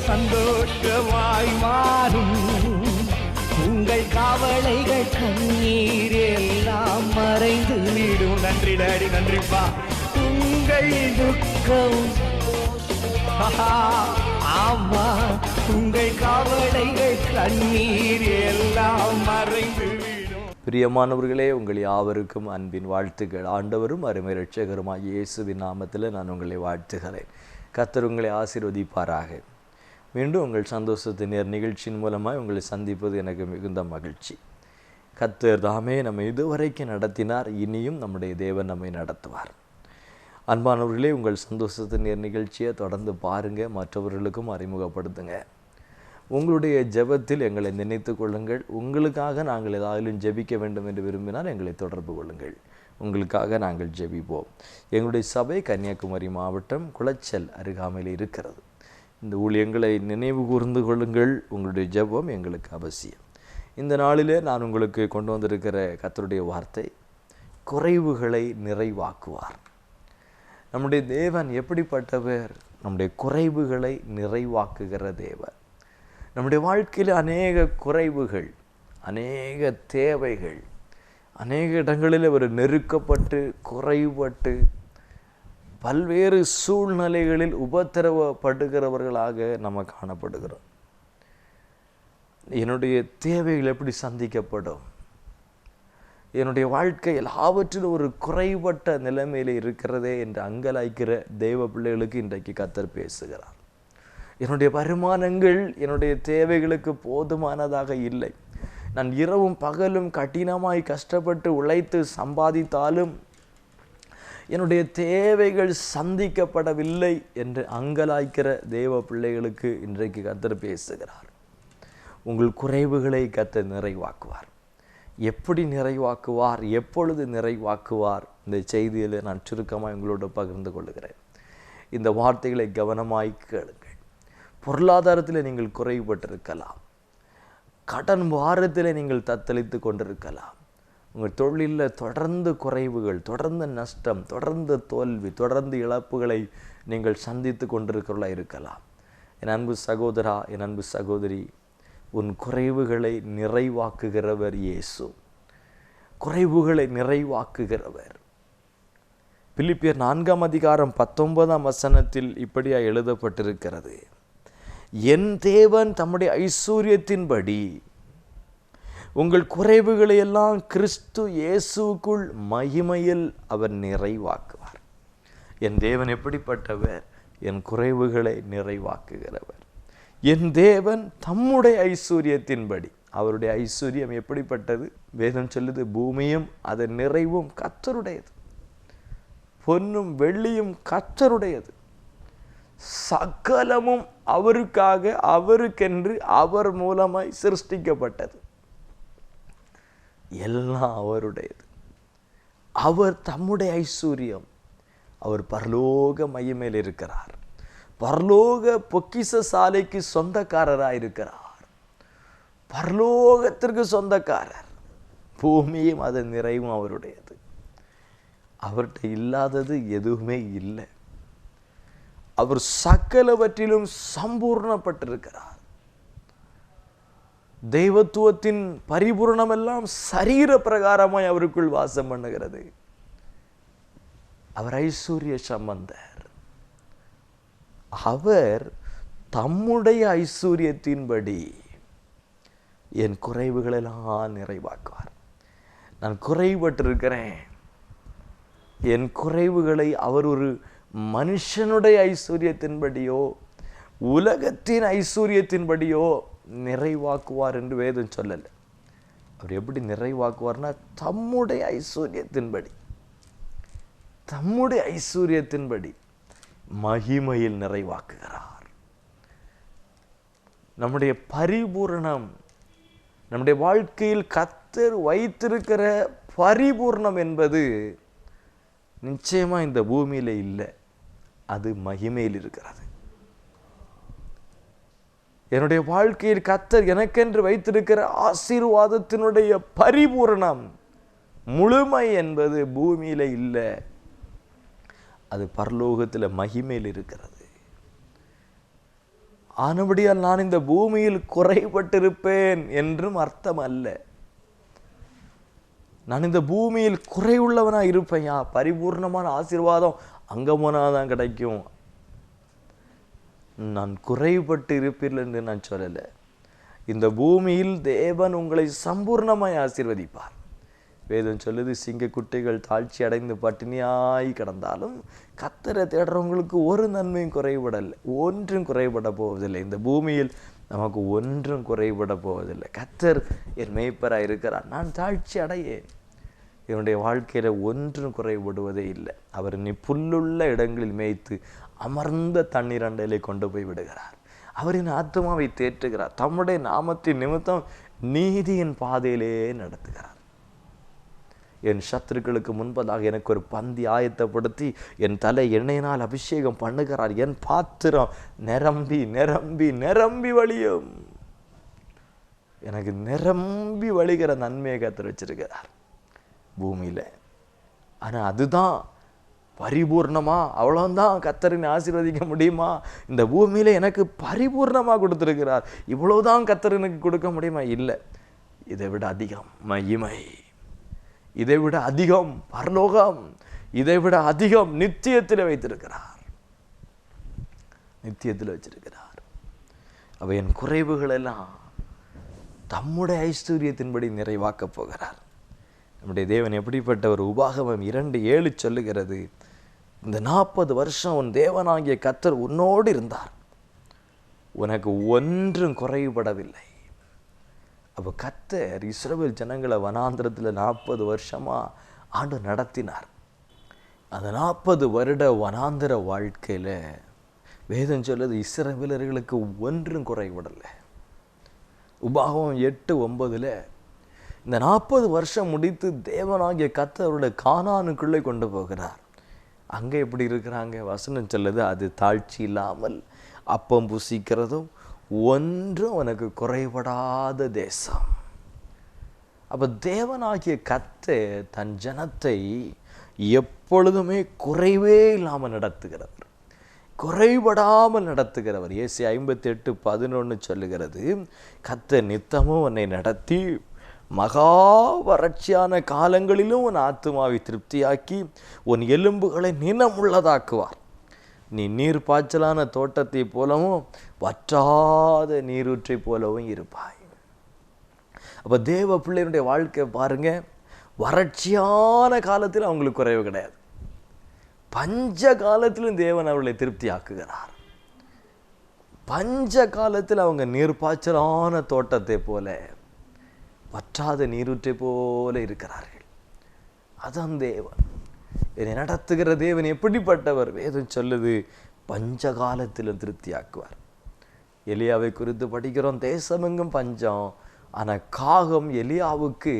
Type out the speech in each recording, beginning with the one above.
சந்தோஷமாய் மாறும். உங்கள் கவலைகள் கண்ணீர் எல்லாம் மறைந்து விடும். நன்றி டாடி, நன்றிப்பா. உங்கள் துக்கம் ஆமா, உங்கள் கவலைகள் கண்ணீர் எல்லாம் மறைந்து விடும். பிரியமானவர்களே, உங்கள் யாவருக்கும் அன்பின் வாழ்த்துக்கள். ஆண்டவரும் அருமை இரட்சகருமாய் இயேசுவின் நாமத்தில் நான் உங்களை வாழ்த்துகிறேன். கர்த்தர் உங்களை ஆசீர்வதிப்பாராக. மீண்டும் உங்கள் சந்தோஷத்தின் நிகழ்ச்சியின் மூலமாக உங்களை சந்திப்பது எனக்கு மிகுந்த மகிழ்ச்சி. கர்த்தர் தாமே நம்மை இதுவரைக்கும் நடத்தினார், இனியும் நம்முடைய தேவன் நம்மை நடத்துவார். அன்பானவர்களே, உங்கள் சந்தோஷத்தின் நிகழ்ச்சியை தொடர்ந்து பாருங்கள், மற்றவர்களுக்கும் அறிமுகப்படுத்துங்க. உங்களுடைய ஜெபத்தில் எங்களை நினைத்து கொள்ளுங்கள். உங்களுக்காக நாங்கள் ஏதாலும் ஜெபிக்க வேண்டும் என்று விரும்பினால் எங்களை தொடர்பு கொள்ளுங்கள். உங்களுக்காக நாங்கள் ஜெபிப்போம். எங்களுடைய சபை கன்னியாகுமரி மாவட்டம் குளச்சல் அருகாமையில் இருக்கிறது. இந்த ஊழியங்களை நினைவு கூர்ந்து கொள்ளுங்கள். உங்களுடைய ஜெபம் எங்களுக்கு அவசியம். இந்த நாளிலே நான் உங்களுக்கு கொண்டு வந்திருக்கிற கர்த்தருடைய வார்த்தை, குறைவுகளை நிறைவாக்குவார். நம்முடைய தேவன் எப்படிப்பட்டவர்? நம்முடைய குறைவுகளை நிறைவாக்குகிற தேவன். நம்முடைய வாழ்க்கையில் அநேக குறைவுகள், அநேக தேவைகள், அநேக இடங்களில் ஒரு நெருக்கப்பட்டு குறைபட்டு பல்வேறு சூழ்நிலைகளில் உபத்திரவப்படுகிறவர்களாக நம்ம காணப்படுகிறோம். என்னுடைய தேவைகள் எப்படி சந்திக்கப்படும்? என்னுடைய வாழ்க்கை எல்லாவற்றிலும் ஒரு குறைபட்ட நிலைமையில் இருக்கிறதே என்று அங்கலாய்க்கிற தெய்வ பிள்ளைகளுக்கு இன்றைக்கு கர்த்தர் பேசுகிறார். என்னுடைய வருமானங்கள் என்னுடைய தேவைகளுக்கு போதுமானதாக இல்லை. நான் இரவும் பகலும் கடினமாய் கஷ்டப்பட்டு உழைத்து சம்பாதித்தாலும் என்னுடைய தேவைகள் சந்திக்கப்படவில்லை என்று அங்கலாய்க்கிற தேவ பிள்ளைகளுக்கு இன்றைக்கு கர்த்தர் பேசுகிறார். உங்கள் குறைவுகளை கர்த்தர் நிறைவாக்குவார். எப்படி நிறைவாக்குவார்? எப்பொழுது நிறைவாக்குவார்? இந்த செய்தியில் நான் சுருக்கமாக உங்களோடு பகிர்ந்து கொள்கிறேன். இந்த வார்த்தைகளை கவனமாய் கேளுங்கள். பொருளாதாரத்தில் நீங்கள் குறைபட்டிருக்கலாம். கடன் வாரத்தில் நீங்கள் தத்தளித்து கொண்டிருக்கலாம். உங்கள் தொழிலில் தொடர்ந்து குறைவுகள், தொடர்ந்து நஷ்டம், தொடர்ந்து தோல்வி, தொடர்ந்து இழப்புகளை நீங்கள் சந்தித்து கொண்டிருக்கிறவர்களாக இருக்கலாம். என் அன்பு சகோதரா, என் அன்பு சகோதரி, உன் குறைவுகளை நிறைவாக்குகிறவர் இயேசு. குறைவுகளை நிறைவாக்குகிறவர். பிலிப்பியர் 4:19 இப்படியா எழுதப்பட்டிருக்கிறது, என் தேவன் தம்முடைய ஐஸ்வர்யத்தின்படி உங்கள் குறைவுகளை எல்லாம் கிறிஸ்து இயேசுக்குள் மகிமையில் அவர் நிறைவாக்குவார். என் தேவன் எப்படிப்பட்டவர்? என் குறைவுகளை நிறைவாக்குகிறவர். என் தேவன் தம்முடைய ஐஸ்வர்யத்தின்படி. அவருடைய ஐஸ்வர்யம் எப்படிப்பட்டது? வேதம் சொல்லுது, பூமியும் அதன் நிறைவும் கர்த்தருடையது, பொன்னும் வெள்ளியும் கர்த்தருடையது, சகலமும் அவருக்காக, அவருக்கென்று, அவர் மூலமாய் சிருஷ்டிக்கப்பட்டது. எல்லாம் அவருடையது. அவர் தம்முடைய ஐஸ்வர்யம். அவர் பரலோக மகிமையில் இருக்கிறார். பரலோக பொக்கிஷ சாலைக்கு சொந்தக்காரராக இருக்கிறார். பரலோகத்திற்கு சொந்தக்காரர். பூமியும் அதன் நிறைவும் அவருடையது. அவர்கிட்ட இல்லாதது எதுவுமே இல்லை. அவர் சகலவற்றிலும் சம்பூர்ணப்பட்டிருக்கிறார். தெய்வத்துவத்தின் பரிபூர்ணமெல்லாம் சரீர பிரகாரமாய் அவருக்குள் வாசம் பண்ணுகிறது. அவர் ஐஸ்வர்ய சம்பந்தர். அவர் தம்முடைய ஐஸ்வர்யத்தின்படி என் குறைவுகளெல்லாம் நிறைவாக்குவார். நான் குறைபட்டிருக்கிறேன். என் குறைவுகளை அவர் ஒரு மனுஷனுடைய ஐஸ்வர்யத்தின்படியோ உலகத்தின் ஐஸ்வர்யத்தின்படியோ நிறைவாக்குவார் என்று வேதம் சொல்லலை. அவர் எப்படி நிறைவாக்குவார்னா தம்முடைய ஐஸ்வர்யத்தின்படி, தம்முடைய ஐஸ்வர்யத்தின்படி மகிமையில் நிறைவாக்குகிறார். நம்முடைய பரிபூரணம், நம்முடைய வாழ்க்கையில் கர்த்தர் வைத்திருக்கிற பரிபூர்ணம் என்பது நிச்சயமா இந்த பூமியில இல்லை, அது மகிமையில் இருக்கிறது. என்னுடைய வாழ்க்கையில் கர்த்தர் எனக்கென்று வைத்திருக்கிற ஆசீர்வாதத்தினுடைய பரிபூரணம், முழுமை என்பது பூமியில இல்லை, அது பரலோகத்தில் மகிமையில் இருக்கிறது. ஆனபடியால் நான் இந்த பூமியில் குறைபட்டிருப்பேன் என்றும் அர்த்தம் அல்ல. நான் இந்த பூமியில் குறைவுள்ளவனா இருப்பேன். பரிபூர்ணமான ஆசீர்வாதம் அங்க போனாதான் கிடைக்கும். நான் குறைபட்டு இருப்பீர்கள் என்று நான் சொல்லலை. இந்த பூமியில் தேவன் உங்களை சம்பூர்ணமாய் ஆசீர்வதிப்பார். வேதம் சொல்லுது, சிங்கக்குட்டிகள் தாழ்ச்சி அடைந்து பட்டினியாய் கிடந்தாலும் கர்த்தரை தேடுறவங்களுக்கு ஒரு நன்மையும் குறைபடலை, ஒன்றும் குறைபட போவதில்லை. இந்த பூமியில் நமக்கு ஒன்றும் குறைபட போவதில்லை. கர்த்தர் என் மேய்ப்பராக இருக்கிறார், நான் தாழ்ச்சி அடையேன். என்னுடைய வாழ்க்கையில் ஒன்றும் குறைபடுவதே இல்லை. அவர் நீ புல்லுள்ள இடங்களில் மேய்த்து அமர்ந்த தண்ணீர் அண்டையிலே கொண்டு போய் விடுகிறார். அவரின் ஆத்மாவை தேற்றுகிறார். தம்முடைய நாமத்தின் நிமித்தம் நீதியின் பாதையிலே நடத்துகிறார். என் சத்துருக்களுக்கு முன்பதாக எனக்கு ஒரு பந்தி ஆயத்தப்படுத்தி என் தலை எண்ணெயினால் அபிஷேகம் பண்ணுகிறார். என் பாத்திரம் நிரம்பி நிரம்பி நிரம்பி வழியும். எனக்கு நிரம்பி வழிகிற நன்மையை கர்த்தர் வச்சிருக்கிறார் பூமியில. ஆனா அதுதான் பரிபூர்ணமா, அவ்வளவுதான் கர்த்தரின் ஆசீர்வதிக்க முடியுமா? இந்த பூமியில எனக்கு பரிபூர்ணமா கொடுத்திருக்கிறார், இவ்வளவுதான் கர்த்தர் எனக்கு கொடுக்க முடியுமா? இல்லை, இதை விட அதிகம் மகிமை, இதை விட அதிகம் பரலோகம், இதை விட அதிகம் நித்தியத்தில் வைத்திருக்கிறார், நித்தியத்தில் வச்சிருக்கிறார். அவ என் குறைவுகள் எல்லாம் தம்முடைய ஐஸ்வர்யத்தின்படி நிறைவாக்கப் போகிறார். நம்முடைய தேவன் எப்படிப்பட்ட ஒரு உபாகமம் 2:7 சொல்லுகிறது, இந்த 40 வருஷம் உன் தேவனாகிய கர்த்தர் உன்னோடு இருந்தார், உனக்கு ஒன்றும் குறைபடவில்லை. அப்போ கர்த்தர் இஸ்ரவேல் ஜனங்களை வனாந்திரத்தில் 40 வருஷமா ஆண்டு நடத்தினார். அந்த 40 வருட வனாந்திர வாழ்க்கையில் வேதம் சொல்லுது, இஸ்ரவேலர்களுக்கு ஒன்றும் குறைபடலை. உபாகமம் 8:9 இந்த 40 வருஷம் முடித்து தேவனாகிய கர்த்தர் அவருடைய கானானுக்குள்ளே கொண்டு போகிறார். அங்கே எப்படி இருக்கிறாங்க? வசனம் சொல்லுது, அது தாழ்ச்சி இல்லாமல் அப்பம் புசிக்கிறதும் ஒன்றும் அவனுக்கு குறைபடாத தேசம். அப்போ தேவனாகிய கர்த்தர் தன் ஜனத்தை எப்பொழுதுமே குறைவே இல்லாமல் நடத்துகிறவர், குறைபடாமல் நடத்துகிறவர். ஏசாயா 58:11 சொல்லுகிறது, கர்த்தர் நித்தமும் உன்னை நடத்தி மகா வறட்சியான காலங்களிலும் உன் ஆத்துமாவை திருப்தியாக்கி உன் எலும்புகளை நினமுள்ளதாக்குவார். நீ நீர் பாய்ச்சலான தோட்டத்தை போலவும் வற்றாத நீரூற்றை போலவும் இருப்பாய். அப்போ தேவ பிள்ளைகளுடைய வாழ்க்கை பாருங்க, வறட்சியான காலத்தில் அவங்களுக்கு குறைவு கிடையாது, பஞ்ச காலத்திலும் தேவன் அவர்களை திருப்தி ஆக்குகிறார். பஞ்ச காலத்தில் அவங்க நீர் பாய்ச்சலான தோட்டத்தை போல வற்றாத நீரூற்றை போல இருக்கிறார்கள். அதான் தேவன், என்னை நடத்துகிற தேவன் எப்படிப்பட்டவர்? வேதம் சொல்லுது, பஞ்ச காலத்திலும் திருப்தியாக்குவார். எலியாவை குறித்து படிக்கிறோம், தேசமெங்கும் பஞ்சம், ஆனால் காகம் எலியாவுக்கு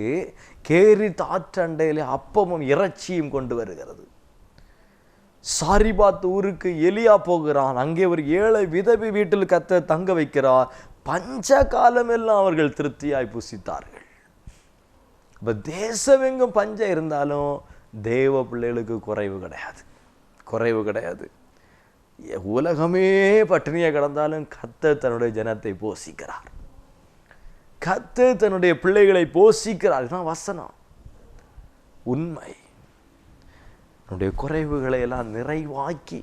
கேரி தாற்றண்டையிலே அப்பமும் இறைச்சியும் கொண்டு வருகிறது. சாரிபாத் ஊருக்கு எலியா போகிறான், அங்கே ஒரு ஏழை விதவி வீட்டில் கர்த்தர் தங்க வைக்கிறார். பஞ்ச காலமெல்லாம் அவர்கள் திருப்தியாய் புசித்தார்கள். இப்போ தேசமெங்கும் பஞ்சம் இருந்தாலும் தேவ பிள்ளைகளுக்கு குறைவு கிடையாது, குறைவு கிடையாது. உலகமே பட்டினியை கிடந்தாலும் கர்த்தர் தன்னுடைய ஜனத்தை போஷிக்கிறார், கர்த்தர் தன்னுடைய பிள்ளைகளை போஷிக்கிறார். இதுதான் வசனம், உண்மை. நம்முடைய குறைவுகளை எல்லாம் நிறைவாக்கி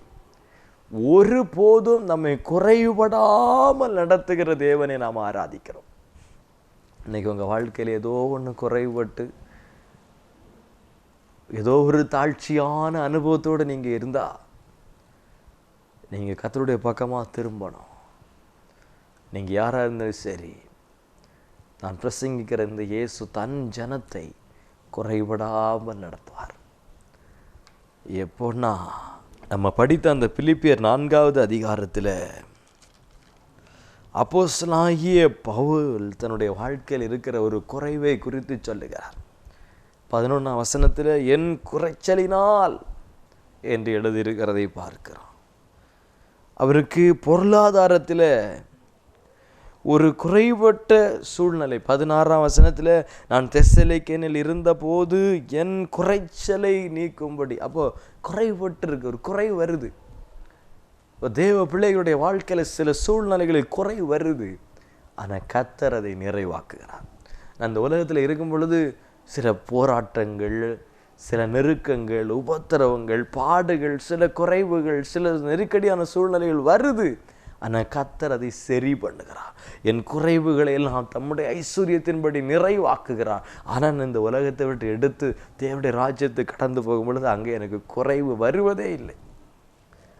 ஒரு போதும் நம்மை குறைபடாமல் நடத்துகிற தேவனை நாம் ஆராதிக்கிறோம். இன்னைக்கு உங்கள் வாழ்க்கையில் ஏதோ ஒன்று குறைபட்டு ஏதோ ஒரு தாழ்ச்சியான அனுபவத்தோடு நீங்கள் இருந்தால் நீங்கள் கர்த்தருடைய பக்கமாக திரும்பணும். நீங்கள் யாராக இருந்தாலும் சரி, நான் பிரசங்கிக்கிற இந்த இயேசு தன் ஜனத்தை குறைபடாமல் நடத்துவார். எப்போன்னா, நம்ம படித்த அந்த பிலிப்பியர் 4வது அதிகாரத்தில் அப்போஸ்தலனாகிய பவுல் தன்னுடைய வாழ்க்கையில் இருக்கிற ஒரு குறைவை குறித்து சொல்லுகிறார். 11ஆம் வசனத்தில் என் குறைச்சலினால் என்று எழுதியிருக்கிறதை பார்க்கிறோம். அவருக்கு பொருளாதாரத்தில் ஒரு குறைபட்ட சூழ்நிலை. 16ஆம் வசனத்தில் நான் தெசலோனிக்கேயில் இருந்தபோது என் குறைச்சலை நீக்கும்படி. அப்போ குறைபட்டு இருக்கு, ஒரு குறை வருது. தேவ பிள்ளைகளுடைய வாழ்க்கையில் சில சூழ்நிலைகளில் குறைவு வருது, ஆனால் கர்த்தர் அதை நிறைவாக்குகிறார். நான் இந்த உலகத்தில் இருக்கும் பொழுது சில போராட்டங்கள், சில நெருக்கங்கள், உபத்திரவங்கள், பாடுகள், சில குறைவுகள், சில நெருக்கடியான சூழ்நிலைகள் வருது, ஆனால் கர்த்தர் அதை சரி பண்ணுகிறார். என் குறைவுகளை எல்லாம் தம்முடைய ஐஸ்வர்யத்தின்படி நிறைவாக்குகிறார். ஆனால் இந்த உலகத்தை விட்டு எடுத்து தேவனுடைய ராஜ்யத்தை கடந்து போகும் பொழுது அங்கே எனக்கு குறைவு வருவதே இல்லை,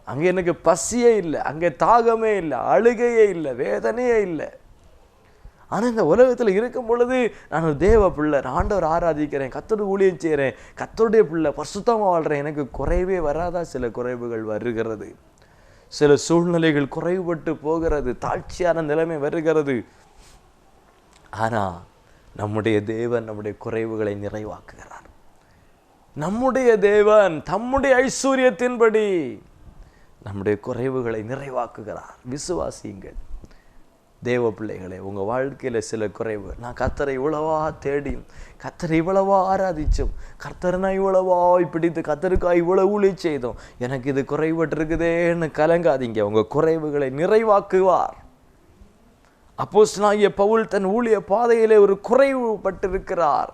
அங்கே எனக்கு பசியே இல்லை, அங்கே தாகமே இல்லை, அழுகையே இல்லை, வேதனையே இல்லை. ஆனால் இந்த உலகத்தில் இருக்கும் பொழுது நான் ஒரு தேவ பிள்ளை, நான் ஆண்டவர் ஆராதிக்கிறேன், கர்த்தருடைய ஊழியம் செய்கிறேன், கர்த்தருடைய பிள்ளை, பரிசுத்தமாக வாழ்கிறேன், எனக்கு குறைவே வராதா? சில குறைவுகள் வருகிறது, சில சூழ்நிலைகள் குறைவுபட்டு போகிறது, தாழ்ச்சியான நிலைமை வருகிறது. ஆனால் நம்முடைய தேவன் நம்முடைய குறைவுகளை நிறைவாக்குகிறார். நம்முடைய தேவன் தம்முடைய ஐஸ்வர்யத்தின்படி நம்முடைய குறைவுகளை நிறைவாக்குகிறார். விசுவாசியுங்கள் தேவ பிள்ளைகளே. உங்கள் வாழ்க்கையில் சில குறைவு, நான் கர்த்தரை இவ்வளவா தேடியும், கர்த்தரை இவ்வளவா ஆராதிச்சும், கர்த்தரை இவ்வளவா பிடித்து, கர்த்தருக்காக இவ்வளவு ஊழி செய்தோம், எனக்கு இது குறைபட்டிருக்குதேன்னு கலங்காதீங்க. உங்கள் குறைவுகளை நிறைவாக்குவார். அப்போஸ்தலனாகிய பவுல் தன் ஊழிய பாதையிலே ஒரு குறைவுபட்டிருக்கிறார்.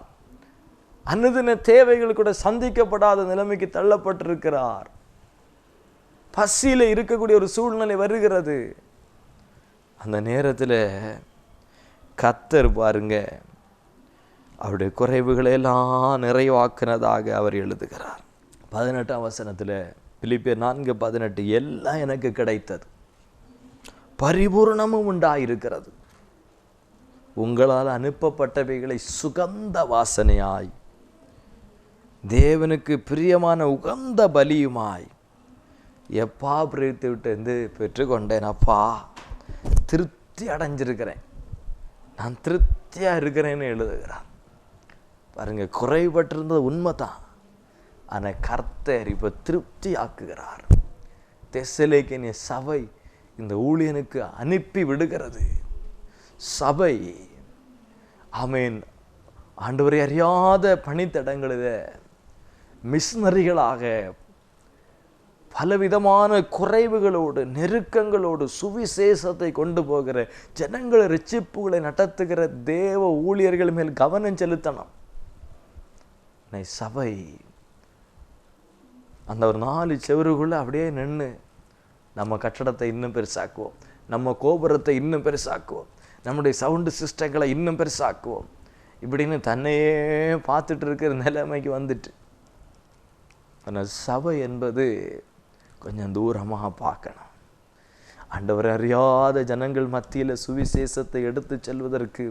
அனுதின தேவைகள் கூட சந்திக்கப்படாத நிலைமைக்கு தள்ளப்பட்டிருக்கிறார். பசியில் இருக்கக்கூடிய ஒரு சூழ்நிலை வருகிறது. அந்த நேரத்தில் கர்த்தர் பாருங்க அவருடைய குறைவுகளை எல்லாம் நிறைவாக்குனதாக அவர் எழுதுகிறார். 18ஆம் வசனத்தில், பிலிப்பியர் 4:18, எல்லாம் எனக்கு கிடைத்தது, பரிபூர்ணமும் உண்டாயிருக்கிறது, உங்களால் அனுப்பப்பட்டவைகளை சுகந்த வாசனையாய் தேவனுக்கு பிரியமான உகந்த பலியுமாய் எப்பா பிரேரித்து விட்டு பெற்றுக்கொண்டேன். அப்பா திருப்தி அடைஞ்சிருக்கிறேன், நான் திருப்தியாக இருக்கிறேன்னு எழுதுகிறார். பாருங்க, குறைபட்டிருந்தது உண்மைதான், ஆனால் கர்த்தர் இப்போ திருப்தி ஆக்குகிறார். தெசலோனிக்கேய சபை இந்த ஊழியனுக்கு அனுப்பி விடுகிறது. சபை ஆமென் ஆண்டவரை அறியாத பணித்தடங்களில் மிஷனரிகளாக பலவிதமான குறைவுகளோடு நெருக்கங்களோடு சுவிசேஷத்தை கொண்டு போகிற ஜனங்களை ரட்சிப்புகளை நடத்துகிற தேவ ஊழியர்கள் மேல் கவனம் செலுத்தணும். சபை அந்த ஒரு 4 செவருக்குள்ள அப்படியே நின்று நம்ம கட்டடத்தை இன்னும் பெருசாக்குவோம், நம்ம கோபுரத்தை இன்னும் பெருசாக்குவோம், நம்முடைய சவுண்டு சிஸ்டங்களை இன்னும் பெருசாக்குவோம் இப்படின்னு தன்னையே பார்த்துட்டு இருக்கிற நிலைமைக்கு வந்துட்டு. ஆனால் சபை என்பது கொஞ்சம் தூரமாக பார்க்கணும். ஆண்டவரை அறியாத ஜனங்கள் மத்தியில் சுவிசேஷத்தை எடுத்து செல்வதற்கு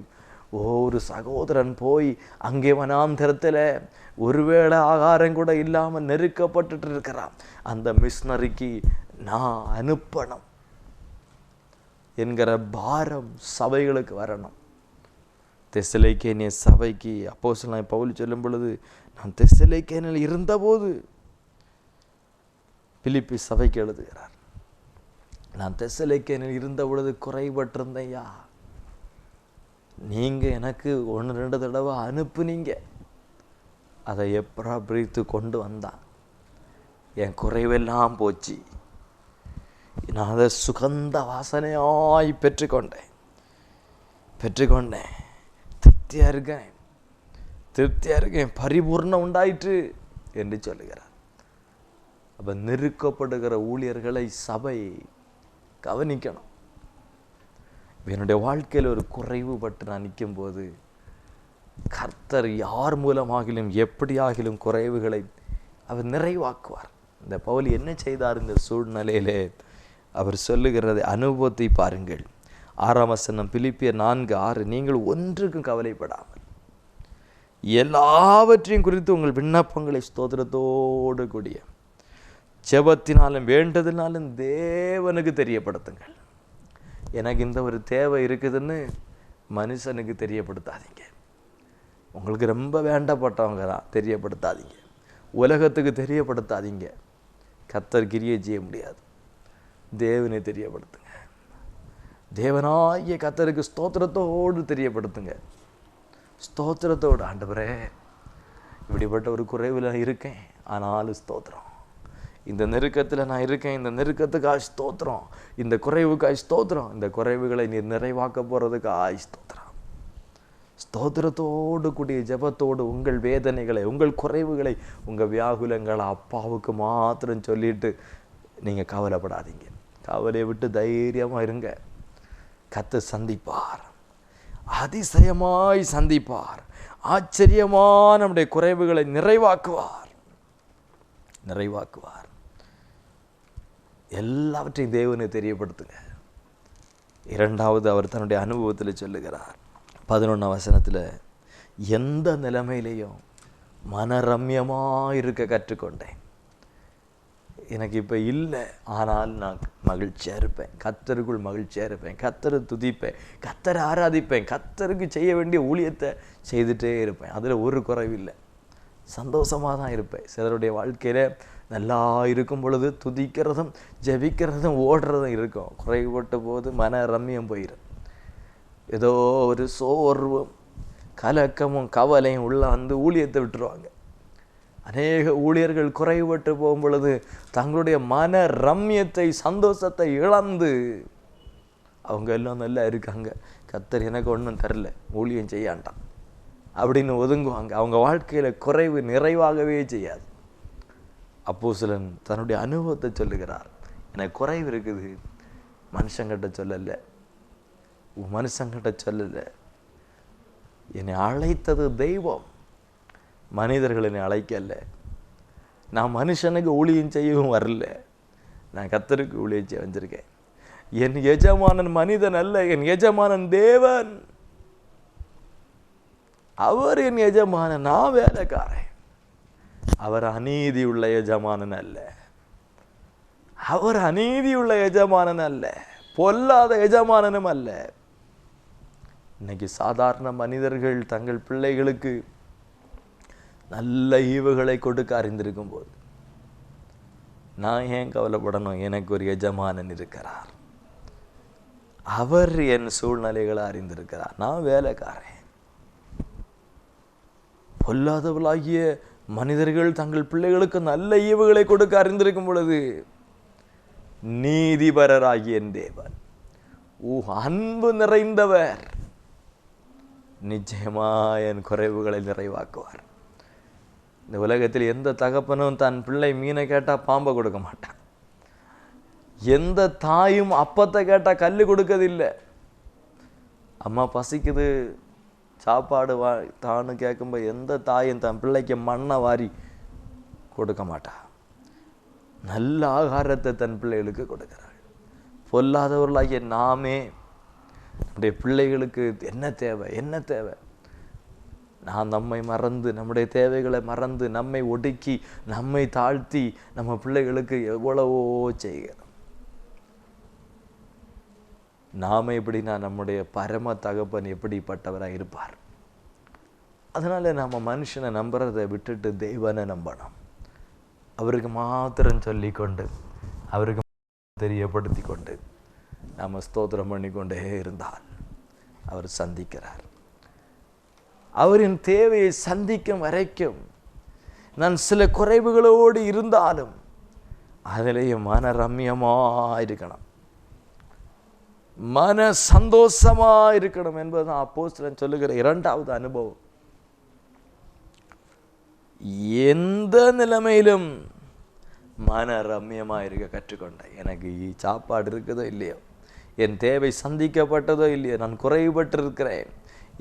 ஒரு சகோதரன் போய் அங்கே வனாந்தரத்தில் ஒருவேளை ஆகாரம் கூட இல்லாமல் நெருக்கப்பட்டு இருக்கிறான், அந்த மிஷனரிக்கு நான் அனுப்பணும் என்கிற பாரம் சபைகளுக்கு வரணும். தெசலோனிக்கேய சபைக்கு அப்போஸ்தலனாகிய பவுல் சொல்லும் பொழுது, நான் தெசலோனிக்கேயில் இருந்தபோது பிலிப்பி சபைக்கு எழுதுகிறார், நான் தெசலோனிக்கேயில் இருந்த பொழுது குறைபட்டிருந்தையா, நீங்கள் எனக்கு 1-2 தடவை அனுப்புனீங்க, அதை எப்பரா பிரித்து கொண்டு வந்தான், என் குறைவெல்லாம் போச்சு, நான் அதை சுகந்த வாசனையாய் பெற்றுக்கொண்டேன், திருப்தியாக இருக்கேன், பரிபூர்ணம் உண்டாயிற்று என்று சொல்லுகிறார். அப்போ நெருக்கப்படுகிற ஊழியர்களை சபை கவனிக்கணும். என்னுடைய வாழ்க்கையில் ஒரு குறைவுபட்டு நான் நிற்கும் போது கர்த்தர் யார் மூலமாகிலும் எப்படியாகிலும் குறைவுகளை அவர் நிறைவாக்குவார். இந்த பவுல் என்ன செய்தார் இந்த சூழ்நிலையிலே? அவர் சொல்லுகிறதை அனுபவத்தை பாருங்கள். 6ஆம் வசனம், பிலிப்பியர் 4:6, நீங்கள் ஒன்றுக்கும் கவலைப்படாமல் எல்லாவற்றையும் குறித்து உங்கள் விண்ணப்பங்களை ஸ்தோத்திரத்தோடு கூடிய ஜெபத்தினாலும் வேண்டதினாலும் தேவனுக்கு தெரியப்படுத்துங்கள். எனக்கு இந்த ஒரு தேவை இருக்குதுன்னு மனுஷனுக்கு தெரியப்படுத்தாதீங்க. உங்களுக்கு ரொம்ப வேண்டப்பட்டவங்க தான், தெரியப்படுத்தாதீங்க. உலகத்துக்கு தெரியப்படுத்தாதீங்க, கர்த்தர் கிரியை செய்ய முடியாது. தேவனை தெரியப்படுத்துங்க. தேவனாகிய கர்த்தருக்கு ஸ்தோத்திரத்தோடு தெரியப்படுத்துங்க. ஸ்தோத்திரத்தோடு, ஆண்டவரே இப்படிப்பட்ட ஒரு குறைவில் இருக்கேன், ஆனாலும் ஸ்தோத்திரம், இந்த நெருக்கத்தில் நான் இருக்கேன், இந்த நெருக்கத்துக்காக ஸ்தோத்திரம், இந்த குறைவுக்காக ஸ்தோத்திரம், இந்த குறைவுகளை நீர் நிறைவாக்க போகிறதுக்காக ஸ்தோத்திரம். ஸ்தோத்திரத்தோடு கூடிய ஜெபத்தோடு உங்கள் வேதனைகளை, உங்கள் குறைவுகளை, உங்கள் வியாகுலங்களை அப்பாவுக்கு மாத்திரம் சொல்லிட்டு நீங்கள் கவலைப்படாதீங்க. கவலையை விட்டு தைரியமாக இருங்க. கர்த்தர் சந்திப்பார், அதிசயமாய் சந்திப்பார், ஆச்சரியமான நம்முடைய குறைவுகளை நிறைவாக்குவார். எல்லாவற்றையும் தேவனை தெரியப்படுத்துங்க. இரண்டாவது அவர் தன்னுடைய அனுபவத்தில் சொல்லுகிறார் 11ஆம் வசனத்தில், எந்த நிலைமையிலையும் மனரம்யமாக இருக்க கற்றுக்கொண்டேன். எனக்கு இப்போ இல்லை, ஆனால் நான் மகிழ்ச்சியாக இருப்பேன், கர்த்தருக்குள் மகிழ்ச்சியாக இருப்பேன், கர்த்தரை துதிப்பேன், கர்த்தரை ஆராதிப்பேன், கர்த்தருக்கு செய்ய வேண்டிய ஊழியத்தை செய்துகிட்டே இருப்பேன். அதில் ஒரு குறைவில்லை, சந்தோஷமாக தான் இருப்பேன். சிலருடைய வாழ்க்கையில் நல்லா இருக்கும் பொழுது துதிக்கிறதும் ஜெபிக்கிறதும் ஓடுறதும் இருக்கும். குறைபட்ட போது மன ரம்யம் போயிடும். ஏதோ ஒரு சோர்வும் கலக்கமும் கவலையும் உள்ள வந்து ஊழியத்தை விட்டுருவாங்க. அநேக ஊழியர்கள் குறைபட்டு போகும் பொழுது தங்களுடைய மன ரம்யத்தை, சந்தோஷத்தை இழந்து அவங்க எல்லாம் நல்லா இருக்காங்க, கர்த்தர் எனக்கு ஒன்றும் தரல, ஊழியம் செய்யாண்டான் அப்படின்னு ஒதுங்குவாங்க. அவங்க வாழ்க்கையில் குறைவு நிறைவாகவே செய்யாது. அப்போஸ்தலன் தன்னுடைய அனுபவத்தை சொல்லுகிறார். எனக்கு குறைவு இருக்குது, மனுஷங்கிட்ட சொல்லலை, என்னை அழைத்தது தெய்வம், மனிதர்கள் என்னை அழைக்கல. நான் மனுஷனுக்கு ஊழியம் செய்யவும் வரல, நான் கர்த்தருக்கு ஊழியம் செய்ய வந்திருக்கேன். என் எஜமானன் மனிதன் அல்ல, என் எஜமானன் தேவன். அவர் என் எஜமானன், நான் வேலைக்காரன். அவர் அநீதியுள்ள எஜமானன் அல்ல, அவர் அநீதியுள்ள எஜமானன் அல்ல, பொல்லாத எஜமானனும் அல்ல. இன்னைக்கு சாதாரண மனிதர்கள் தங்கள் பிள்ளைகளுக்கு நல்ல ஈவுகளை கொடுக்க அறிந்திருக்கும் போது நான் ஏன் கவலைப்படணும்? எனக்கு ஒரு எஜமானன் இருக்கிறார், அவர் என் சூழ்நிலைகளை அறிந்திருக்கிறார், நான் வேலைக்காரன். பொல்லாதவளாகிய மனிதர்கள் தங்கள் பிள்ளைகளுக்கு நல்ல ஈவுகளை கொடுக்க அறிந்திருக்கும் பொழுது நீதிபரராகிய என் தேவன், அன்பு நிறைந்தவர், நிச்சயமா என் குறைவுகளை நிறைவாக்குவார். இந்த உலகத்தில் எந்த தகப்பனும் தன் பிள்ளை மீனை கேட்டால் பாம்பை கொடுக்க மாட்டான். எந்த தாயும் அப்பத்தை கேட்டால் கல் கொடுக்கதில்லை. அம்மா பசிக்குது சாப்பாடு தான்னு கேட்கும்போது எந்த தாயும் தன் பிள்ளைக்கு மண்ணை வாரி கொடுக்க மாட்டா. நல்ல ஆகாரத்தை தன் பிள்ளைகளுக்கு கொடுக்கிறாள். பொல்லாதவர்களாகிய நாமே நம்முடைய பிள்ளைகளுக்கு என்ன தேவை, நான் நம்மை மறந்து, நம்முடைய தேவைகளை மறந்து, நம்மை ஒடுக்கி, நம்மை தாழ்த்தி நம்ம பிள்ளைகளுக்கு எவ்வளவோ செய்கிறோம். நாம எப்படின்னா நம்முடைய பரம தகப்பன் எப்படிப்பட்டவராக இருப்பார். அதனால நம்ம மனுஷனை நம்புறதை விட்டுட்டு தெய்வனை நம்பணும். அவருக்கு மாத்திரம் சொல்லிக்கொண்டு, அவருக்கு தெரியப்படுத்தி கொண்டு நாம் ஸ்தோத்திரம் பண்ணிக்கொண்டே இருந்தால் அவர் சந்திக்கிறார். அவரின் தேவையை சந்திக்கும் வரைக்கும் நான் சில குறைவுகளோடு இருந்தாலும் அதிலேயே மன ரம்யமாக இருக்கணும், மன சந்தோஷமாக இருக்கணும் என்பதுதான் அப்போஸ்தலன் சொல்லுகிற இரண்டாவது அனுபவம். எந்த நிலைமையிலும் மன ரம்யமாக இருக்க கற்றுக்கொண்டேன். எனக்கு சாப்பாடு இருக்குதோ இல்லையோ, என் தேவை சந்திக்கப்பட்டதோ இல்லையோ, நான் குறைபட்டு இருக்கிறேன்,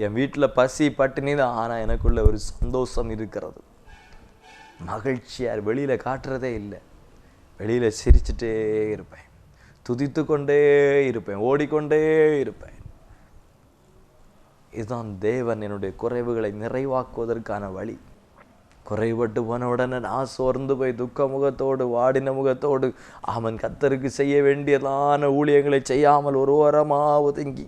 என் வீட்டில் பசி பட்டினி தான், ஆனால் எனக்குள்ள ஒரு சந்தோஷம் இருக்கிறது. மகிழ்ச்சியார் வெளியில் காட்டுறதே இல்லை, வெளியில் சிரிச்சுட்டே இருப்பேன், துதித்து கொண்டே இருப்பேன், ஓடிக்கொண்டே இருப்பேன். இதுதான் தேவன் என்னுடைய குறைவுகளை நிறைவாக்குவதற்கான வழி. குறைபட்டு போன உடனே நான் சோர்ந்து போய் துக்க முகத்தோடு, வாடின முகத்தோடு, அவன் கர்த்தருக்கு செய்ய வேண்டியதான ஊழியங்களை செய்யாமல் ஒரு ஓரமாக ஒதுங்கி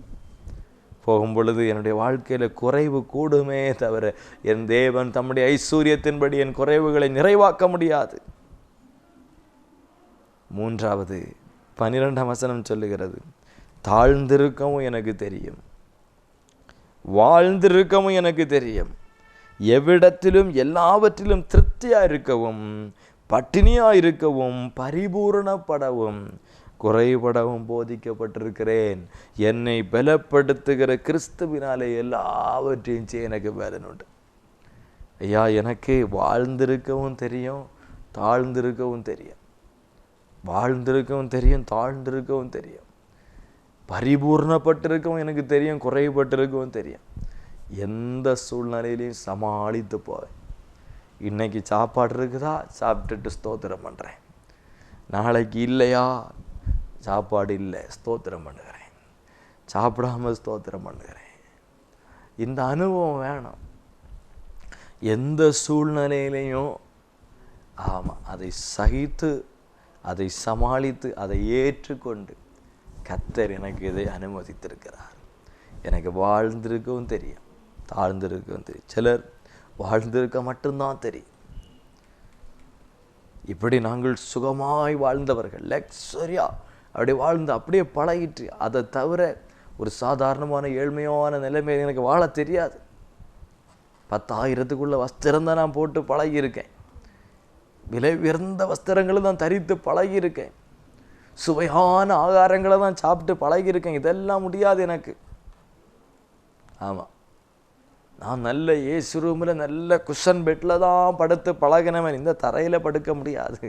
போகும் பொழுது என்னுடைய வாழ்க்கையில் குறைவு கூடுமே தவிர என் தேவன் தம்முடைய ஐஸ்வர்யத்தின்படி என் குறைவுகளை நிறைவாக்க முடியாது. மூன்றாவது 12ஆம் வசனம் சொல்லுகிறது, தாழ்ந்திருக்கவும் எனக்கு தெரியும், வாழ்ந்திருக்கவும் எனக்கு தெரியும், எவ்விடத்திலும் எல்லாவற்றிலும் திருப்தியாக இருக்கவும் பட்டினியாக இருக்கவும் பரிபூரணப்படவும் குறைபடவும் போதிக்கப்பட்டிருக்கிறேன். என்னை பலப்படுத்துகிற கிறிஸ்துவினாலே எல்லாவற்றையும் செய்ய எனக்கு பலன் உண்டு. ஐயா, எனக்கு வாழ்ந்திருக்கவும் தெரியும், தாழ்ந்திருக்கவும் தெரியும். வாழ்ந்திருக்கவும் தெரியும், தாழ்ந்திருக்கவும் தெரியும். பரிபூர்ணப்பட்டிருக்கவும் எனக்கு தெரியும், குறைபட்டிருக்கவும் தெரியும். எந்த சூழ்நிலையிலையும் சமாளித்து போவேன். இன்னைக்கு சாப்பாடு இருக்குதா, சாப்பிட்டுட்டு ஸ்தோத்திரம் பண்ணுறேன். நாளைக்கு இல்லையா, சாப்பாடு இல்லை, ஸ்தோத்திரம் பண்ணுகிறேன். சாப்பிடாம ஸ்தோத்திரம் பண்ணுகிறேன். இந்த அனுபவம் வேணும். எந்த சூழ்நிலையிலையும் ஆமாம், அதை சகித்து, அதை சமாளித்து, அதை ஏற்றுக்கொண்டு கர்த்தர் எனக்கு இதை அனுமதித்திருக்கிறார். எனக்கு வாழ்ந்திருக்கவும் தெரியும், தாழ்ந்திருக்கவும் தெரியும். சிலர் வாழ்ந்திருக்க மட்டும்தான் தெரியும். இப்படி நாங்கள் சுகமாய் வாழ்ந்தவர்கள், லக்ஸரியா அப்படி வாழ்ந்து அப்படியே பழகிட்டு, அதை தவிர ஒரு சாதாரணமான ஏழ்மையான நிலைமை எனக்கு வாழ தெரியாது. 10,000க்குள்ள வஸ்திரம் தான் நான் போட்டு பழகியிருக்கேன். விலை உயர்ந்த வஸ்திரங்களை தான் தரித்து பழகியிருக்கேன். சுவையான ஆகாரங்களை தான் சாப்பிட்டு பழகியிருக்கேன். இதெல்லாம் முடியாது எனக்கு. ஆமாம், நான் நல்ல ஏசி ரூமில் நல்ல குஷன் பெட்டில் தான் படுத்து பழகினவன். இந்த தரையில் படுக்க முடியாது.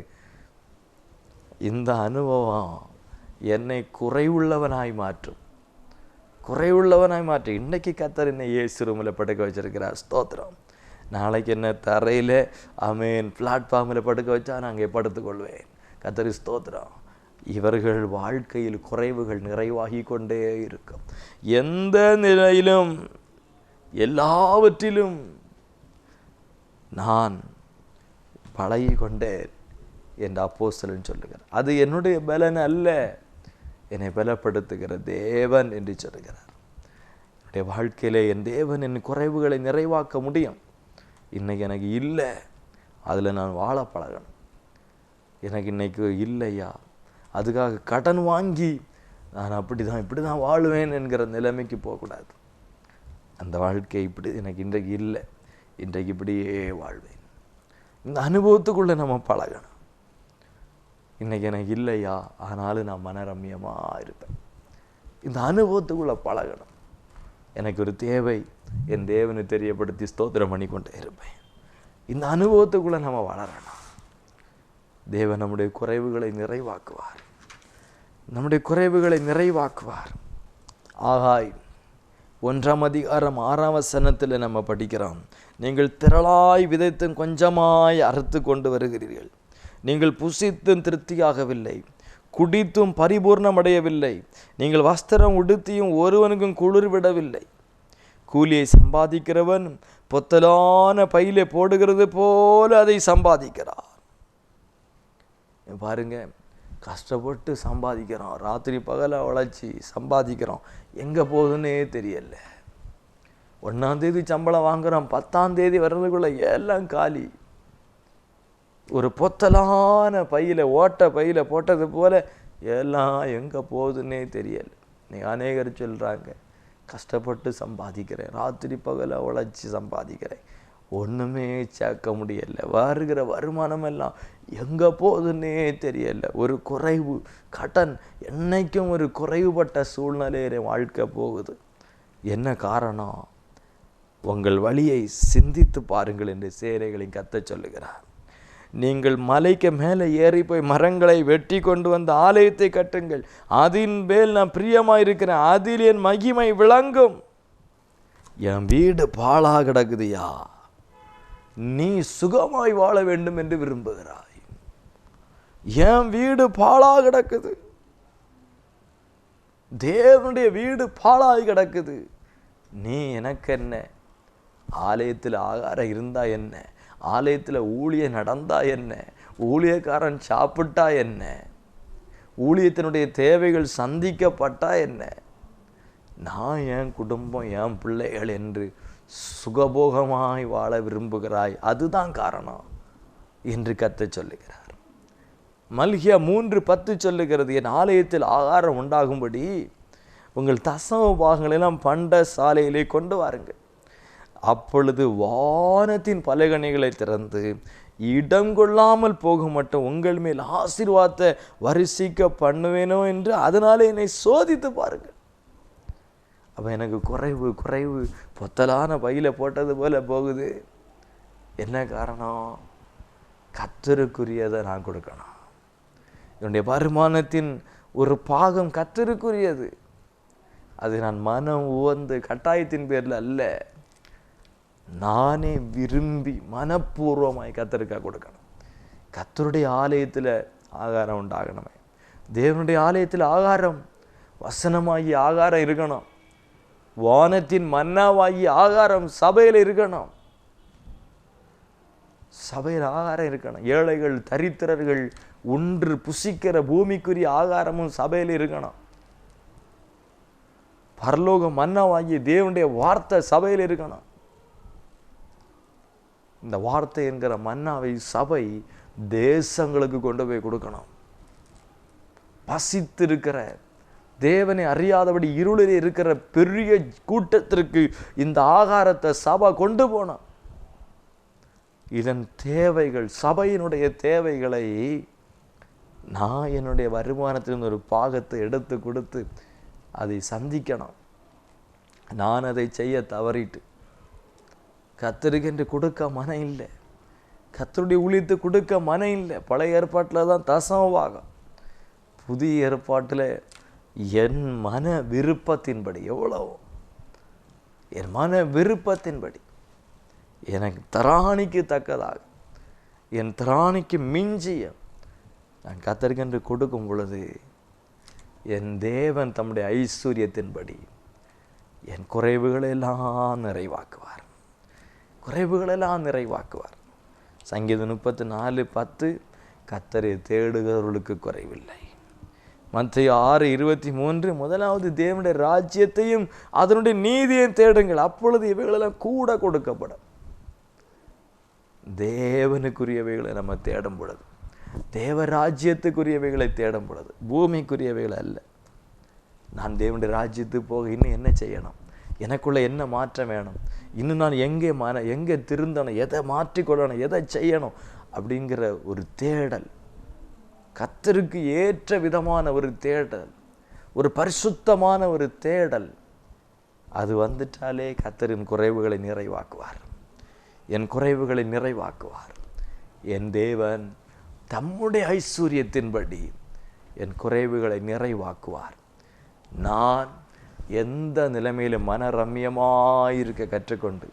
இந்த அனுபவம் என்னை குறைவுள்ளவனாய் மாற்றும், குறைவுள்ளவனாய் மாற்றும். இன்றைக்கி கர்த்தர் என்னை ஏசி ரூமில் படுக்க வச்சிருக்கிறார், ஸ்தோத்திரம். நாளைக்கு என்ன தரையில் ஆமென் பிளாட்ஃபார்மில் படுக்க வச்சா நான் அங்கே படுத்துக்கொள்வேன். கர்த்தர் ஸ்தோத்திரம். இவர்கள் வாழ்க்கையில் குறைவுகள் நிறைவாகி கொண்டே இருக்கும். எந்த நிலையிலும் எல்லாவற்றிலும் நான் பழகி கொண்டேன் என்று அப்போஸ்தலன் சொல்லுகிறார். அது என்னுடைய பலன் அல்ல, என்னை பலப்படுத்துகிற தேவன் என்று சொல்லுகிறார். என்னுடைய வாழ்க்கையிலே என் தேவன் என் குறைவுகளை நிறைவாக்க முடியும். இன்னைக்கு எனக்கு இல்லை, அதில் நான் வாழ பழகணும். எனக்கு இன்னைக்கு இல்லையா, அதுக்காக கடன் வாங்கி நான் இப்படி தான் வாழுவேன் என்கிற நிலைமைக்கு போகக்கூடாது. அந்த வாழ்க்கை இப்படி எனக்கு இன்றைக்கு இல்லை, இன்றைக்கு இப்படியே வாழ்வேன். இந்த அனுபவத்துக்குள்ளே நம்ம பழகணும். இன்றைக்கி எனக்கு இல்லையா, ஆனாலும் நான் மனரம்யமாக இருப்பேன். இந்த அனுபவத்துக்குள்ளே பழகணும். எனக்கு ஒரு தேவை, என் தேவனை தெரியப்படுத்தி ஸ்தோத்திரம் பண்ணி கொண்டே இருப்பேன். இந்த அனுபவத்துக்குள்ளே நம்ம வளரணும். தேவன் நம்முடைய குறைவுகளை நிறைவாக்குவார், நம்முடைய குறைவுகளை நிறைவாக்குவார். ஆகாய் 1:6 நம்ம படிக்கிறோம். நீங்கள் திரளாய் விதைத்தும் கொஞ்சமாய் அறுத்து கொண்டு வருகிறீர்கள். நீங்கள் புசித்தும் திருப்தியாகவில்லை, குடித்தும் பரிபூர்ணமடையவில்லை. நீங்கள் வஸ்திரம் உடுத்தியும் ஒருவனுக்கும் குளிர் விடவில்லை. கூலியை சம்பாதிக்கிறவன் பொத்தலான பையிலே போடுகிறது போல அதை சம்பாதிக்கிறார். பாருங்க, கஷ்டப்பட்டு சம்பாதிக்கிறோம், ராத்திரி பகலை உழைச்சி சம்பாதிக்கிறோம், எங்கே போகுதுன்னே தெரியல. 1ஆம் தேதி சம்பளம் வாங்குகிறோம், 10ஆம் தேதி வர்றதுக்குள்ள எல்லாம் காலி. ஒரு பொத்தலான பையில், ஓட்ட பையில் போட்டது போல எல்லாம் எங்கே போகுதுன்னே தெரியல. நீங்கள் அநேகர் சொல்கிறாங்க, கஷ்டப்பட்டு சம்பாதிக்கிறேன், ராத்திரி பகலை உழைச்சி சம்பாதிக்கிறேன், ஒன்றுமே சேர்க்க முடியலை, வருகிற வருமானம் எல்லாம் எங்கே போகுதுன்னே தெரியலை. ஒரு குறைவு, கடன், என்னைக்கும் ஒரு குறைவுபட்ட சூழ்நிலையில வாழ்க்கை போகுது. என்ன காரணம்? உங்கள் வழியை சிந்தித்து பாருங்கள் என்று சேனைகளின் கர்த்தர் சொல்லுகிறார். நீங்கள் மலைக்கு மேலே ஏறி போய் மரங்களை வெட்டி கொண்டு வந்து ஆலயத்தை கட்டுங்கள், அதின் மேல் நான் பிரியமாக இருக்கிறேன், அதில் என் மகிமை விளங்கும். என் வீடு பாழாக கிடக்குதுயா, நீ சுகமாய் வாழ வேண்டும் என்று விரும்புகிறாய். என் வீடு பாழாக கிடக்குது, தேவனுடைய வீடு பாழாய் கிடக்குது. நீ எனக்கு என்ன? ஆலயத்தில் ஆகாரம் இருந்தா என்ன, ஆலயத்தில் ஊழியம் நடந்தா என்ன, ஊழியக்காரன் சாப்பிட்டா என்ன, ஊழியத்தினுடைய தேவைகள் சந்திக்கப்பட்டா என்ன, நான் என் குடும்பம் என் பிள்ளைகள் என்று சுகபோகமாய் வாழ விரும்புகிறாய், அதுதான் காரணம் என்று கர்த்தர் சொல்லுகிறார். மல்கியா 3:10 சொல்லுகிறது, என் ஆலயத்தில் ஆகாரம் உண்டாகும்படி உங்கள் தசம பாகங்களெல்லாம் பண்ட சாலையிலே கொண்டு வாருங்கள். அப்பொழுது வானத்தின் பலகணிகளை திறந்து இடம் கொள்ளாமல் போக மட்டும் உங்கள் மேல் ஆசீர்வாதத்தை வரிசிக்க பண்ணுவேனோ என்று அதனாலே என்னை சோதித்து பாருங்கள். அப்போ எனக்கு குறைவு குறைவு பொத்தலான பையில போட்டது போல போகுது. என்ன காரணம்? கர்த்தருக்குரியதை நான் கொடுக்கணும். என்னுடைய வருமானத்தின் ஒரு பாகம் கர்த்தருக்குரியது. அது நான் மனம் உவந்து கட்டாயத்தின் பேரில் அல்ல, நானே விரும்பி மனப்பூர்வமாய் கர்த்தருக்காக கொடுக்கணும். கர்த்தருடைய ஆலயத்தில் ஆகாரம் உண்டாகணுமே. தேவனுடைய ஆலயத்தில் ஆகாரம், வசனமாகி ஆகாரம் இருக்கணும். வானத்தின் மன்னாவாகி ஆகாரம் சபையில் இருக்கணும். சபையில் ஆகாரம் இருக்கணும். ஏழைகள் தரித்திரர்கள் ஒன்று புசிக்கிற பூமிக்குரிய ஆகாரமும் சபையில் இருக்கணும். பரலோக மன்னாவாகிய தேவனுடைய வார்த்தை சபையில் இருக்கணும். இந்த வார்த்தை என்கிற மன்னாவை சபை தேசங்களுக்கு கொண்டு போய் கொடுக்கணும். பசித்திருக்கிற, தேவனை அறியாதபடி இருளில் இருக்கிற பெரிய கூட்டத்திற்கு இந்த ஆகாரத்தை சபை கொண்டு போனோம். இதன் தேவைகள், சபையினுடைய தேவைகளை நான் என்னுடைய வருமானத்திலிருந்து ஒரு பாகத்தை எடுத்து கொடுத்து அதை சந்திக்கணும். நான் அதை செய்ய தவறிட்டு கர்த்தருக்கு என்று கொடுக்க மனம் இல்லை, கர்த்தருடைய ஊழியத்தை கொடுக்க மனம் இல்லை. பழைய ஏற்பாட்டில் தான் தசமபாகம். புதிய ஏற்பாட்டில் என் மன விருப்பத்தின்படி, எவ்வளவோ என் மன விருப்பத்தின்படி எனக்கு திராணிக்கு தக்கதாக, என் திராணிக்கு மிஞ்சிய நான் கர்த்தருக்கென்று கொடுக்கும் பொழுது என் தேவன் தம்முடைய ஐஸ்வர்யத்தின்படி என் குறைவுகளெல்லாம் நிறைவாக்குவார். குறைவுகளெல்லாம் நிறைவாக்குவார். சங்கீதம் 34:10 கர்த்தரை தேடுகிறவர்களுக்கு குறைவில்லை. மத்தேயு 6:23 முதலாவது தேவனுடைய ராஜ்யத்தையும் அதனுடைய நீதியையும் தேடுங்கள், அப்பொழுது இவைகளெல்லாம் கூட கொடுக்கப்படும். தேவனுக்குரியவைகளை நம்ம தேடும் பொழுது, தேவ ராஜ்யத்துக்குரியவைகளை தேடும் பொழுது, பூமிக்குரியவைகள் அல்ல. நான் தேவனுடைய ராஜ்யத்துக்கு போக இன்னும் என்ன செய்யணும், எனக்குள்ள என்ன மாற்றம் வேணும், இன்னும் நான் எங்கே திருந்தணும், எதை மாற்றிக்கொள்ளணும், எதை செய்யணும் அப்படிங்கிற ஒரு தேடல், கர்த்தருக்கு ஏற்ற விதமான ஒரு தேடல், ஒரு பரிசுத்தமான ஒரு தேடல், அது வந்துட்டாலே கர்த்தரின் குறைவுகளை நிறைவாக்குவார். என் குறைவுகளை நிறைவாக்குவார். என் தேவன் தம்முடைய ஐஸ்வர்யத்தின்படி என் குறைவுகளை நிறைவாக்குவார். நான் எந்த நிலைமையிலும் மனரம்யமாயிருக்க கற்றுக்கொண்டு,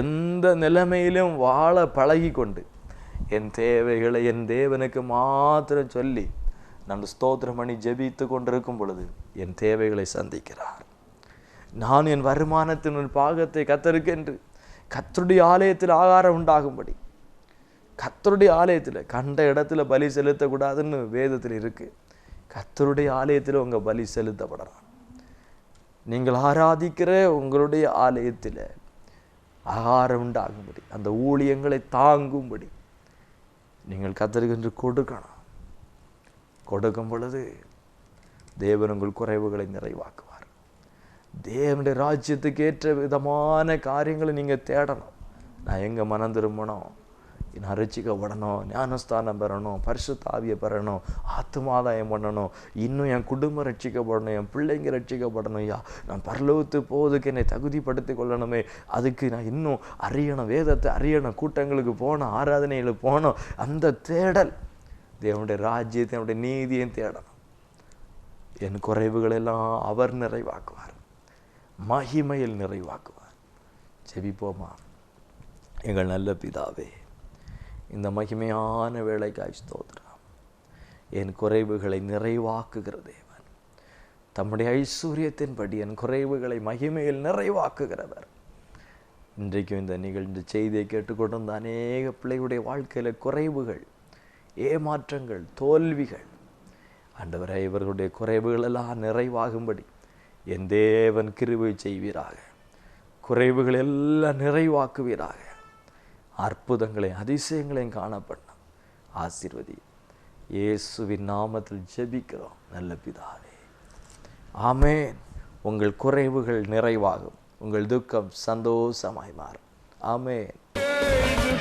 எந்த நிலைமையிலும் வாழ பழகி கொண்டு, என் தேவைகளை என் தேவனுக்கு மாத்திரம் சொல்லி நான் ஸ்தோத்திரம் பண்ணி ஜெபித்து கொண்டிருக்கும் பொழுது என் தேவைகளை சந்திக்கிறார். நான் என் வருமானத்தின் ஒரு பாகத்தை கர்த்தருக்கென்று கர்த்தருடைய ஆலயத்தில் ஆகாரம் உண்டாகும்படி, கர்த்தருடைய ஆலயத்தில் கண்ட இடத்துல பலி செலுத்தக்கூடாதுன்னு வேதத்தில் இருக்கு. கர்த்தருடைய ஆலயத்தில் உங்கள் பலி செலுத்தப்படலாம். நீங்கள் ஆராதிக்கிற உங்களுடைய ஆலயத்தில் ஆகாரம் உண்டாகும்படி, அந்த ஊழியங்களை தாங்கும்படி நீங்கள் கர்த்தருக்கென்று கொடுக்கணும். கொடுக்கும் பொழுது தேவன் உங்கள் குறைவுகளை நிறைவாக்குவார். தேவனுடைய ராஜ்யத்துக்கு ஏற்ற விதமான காரியங்களை நீங்கள் தேடணும். நான் எங்கே மனம் திரும்பணும், நான் ரட்சிக்கப்படணும், ஞானஸ்தானம் பெறணும், பரிசுத்த ஆவியை பெறணும், ஆத்துமாதாயம் பண்ணணும், இன்னும் என் குடும்பம் ரட்சிக்கப்படணும், என் பிள்ளைங்க ரட்சிக்கப்படணும், நான் பரலோகத்துக்கு போவதுக்கு என்னை தகுதிப்படுத்தி கொள்ளணுமே, அதுக்கு நான் இன்னும் அறியணும், வேதத்தை அறியணும், கூட்டங்களுக்கு போகணும், ஆராதனைகளுக்கு போகணும். அந்த தேடல், தேவனுடைய ராஜ்யத்தை, அவனுடைய நீதியையும் தேடணும். என் குறைவுகளெல்லாம் அவர் நிறைவாக்குவார், மகிமையில் நிறைவாக்குவார். ஜெபிப்போமா? எங்கள் நல்ல பிதாவே, இந்த மகிமையான வேளைக்காய் ஸ்தோத்திரம். என் குறைவுகளை நிறைவாக்குகிற தேவன், தம்முடைய ஐஸ்வர்யத்தின்படி என் குறைவுகளை மகிமையில் நிறைவாக்குகிறவர். இன்றைக்கும் இந்த நிகழ்ந்த செய்தியை கேட்டுக்கொண்டிருந்த அநேக பிள்ளைகளுடைய வாழ்க்கையில் குறைவுகள், ஏமாற்றங்கள், தோல்விகள், ஆண்டவரே இவர்களுடைய குறைவுகள் எல்லாம் நிறைவாகும்படி என் தேவன் கிருபை செய்வீராக. குறைவுகள் எல்லாம் நிறைவாக்குவீராக. அற்புதங்களையும் அதிசயங்களையும் காணப்படணும். ஆசீர்வதி. இயேசுவின் நாமத்தில் ஜெபிக்கிறோம் நல்ல பிதாவே, ஆமென். உங்கள் குறைவுகள் நிறைவாகும், உங்கள் துக்கம் சந்தோஷமாய் மாறும். ஆமென்.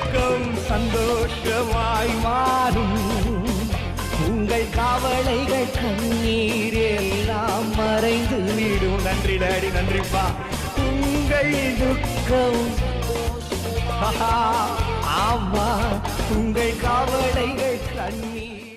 துக்கம் சந்தோஷமாய் மாறும். உங்கள் கவலைகள் கண்ணீர் எல்லாம் மறைந்து விடும். நன்றி டாடி, நன்றிப்பா. உங்கள் துக்கம் ஆமா, உங்கள் கவலைகள் கண்ணீர்